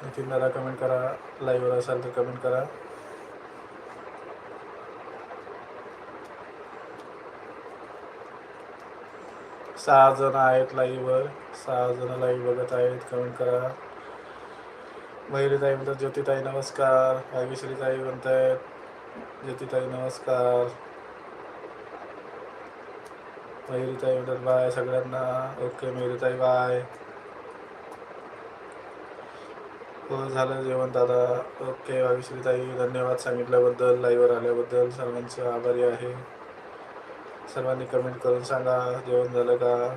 नितीन दादा कमेंट करा, लाईव्हवर असाल तर कमेंट करा. सहा जण आहेत लाईव्हवर, 6 जण लाईव्ह बघत आहेत. कमेंट करा. मयुरीताई म्हणतात ज्योतिताई नमस्कार. भाग्यश्रीताई म्हणतायत ज्योतिताई नमस्कार. मयुरीताई म्हणतात बाय सगळ्यांना. ओके मयुरीताई बाय. हो झालं जेवण दादा. ओके भाग्यश्रीताई धन्यवाद सांगितल्याबद्दल, लाईव्हवर आल्याबद्दल सर्वांचे आभारी आहे. सर्वांनी कमेंट करून सांगा जेवण झालं का.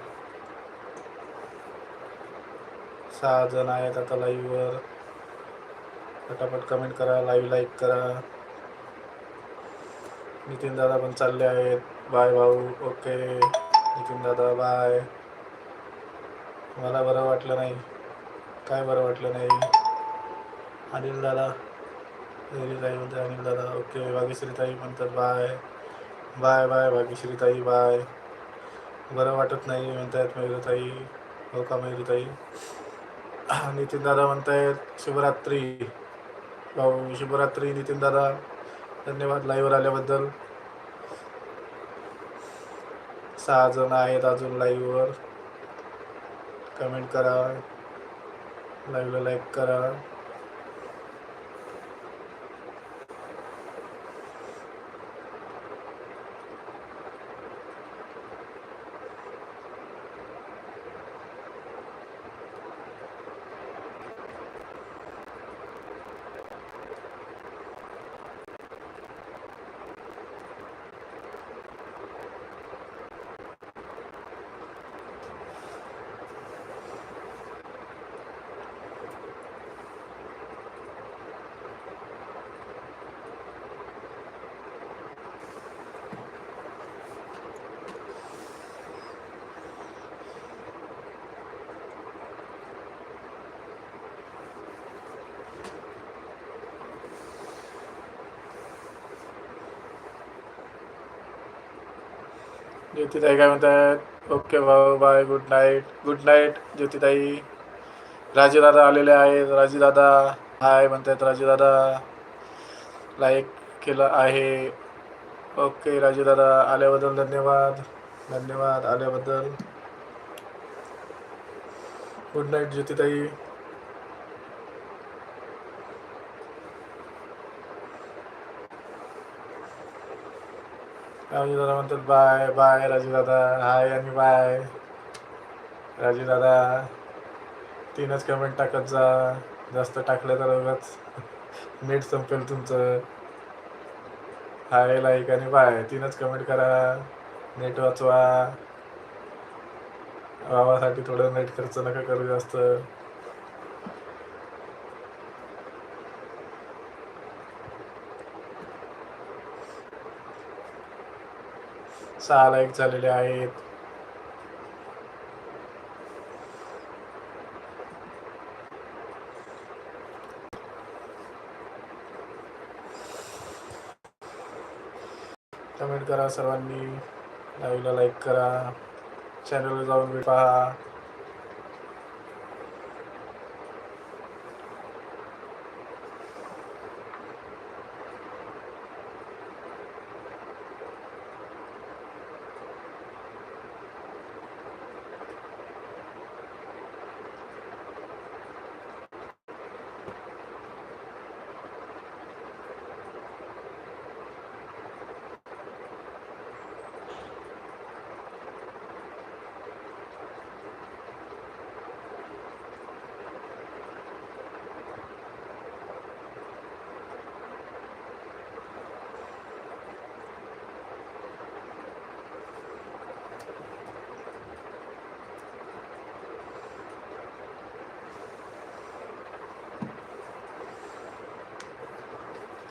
6 जण आहेत आता लाईव्हवर. पटापट कमेंट करा, लाईव्ह लाईक करा. नितीन दादा पण चालले आहेत. बाय भाऊ. ओके नितीन दादा बाय. मला बरं वाटलं नाही. काय बरं वाटलं नाही. अनिल दादा ताई म्हणते अनिल दादा. ओके भाग्यश्रीताई म्हणतात बाय बाय बाय. भाग्यश्रीताई बाय. बरं वाटत नाही म्हणतायत मयुरीताई. हो का मयुरीताई. नितीन दादा म्हणतायत शिवरात्री. भाऊ शिवरात्री नितीन दादा. धन्यवाद लाईव्हवर आल्याबद्दल. 6 जण आहेत अजून लाईव्हवर. कमेंट करा, लाईव्हला लाईक करा. ज्योतिताई काय म्हणतात. ओके भाऊ bye. Good night. Good night ज्योतिताई. राजूदादा आलेले आहेत. राजूदादा हाय म्हणतात. राजूदादा लाईक केलं आहे. ओके राजूदादा आल्याबद्दल धन्यवाद. धन्यवाद आल्याबद्दल. गुड नाईट ज्योतिताई. राजूदादा म्हणतात बाय बाय. राजूदादा हाय आणि बाय. राजूदादा 3च कमेंट टाकत जा. जास्त टाकलं तर उगाच नेट संपेल तुमचं. हाय लाईक आणि बाय 3च कमेंट करा. नेट वाचवा. भावासाठी थोडं नेट खर्च नका करू जास्त. 6 लाईक झालेले आहेत. कमेंट करा सर्वांनी. लाईव्हला लाईक करा. चॅनलवर जाऊन पहा.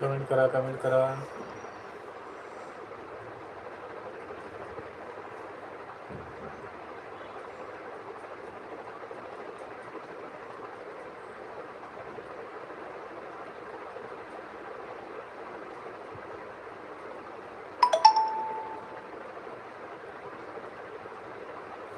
कमेंट करा. कमेंट करा.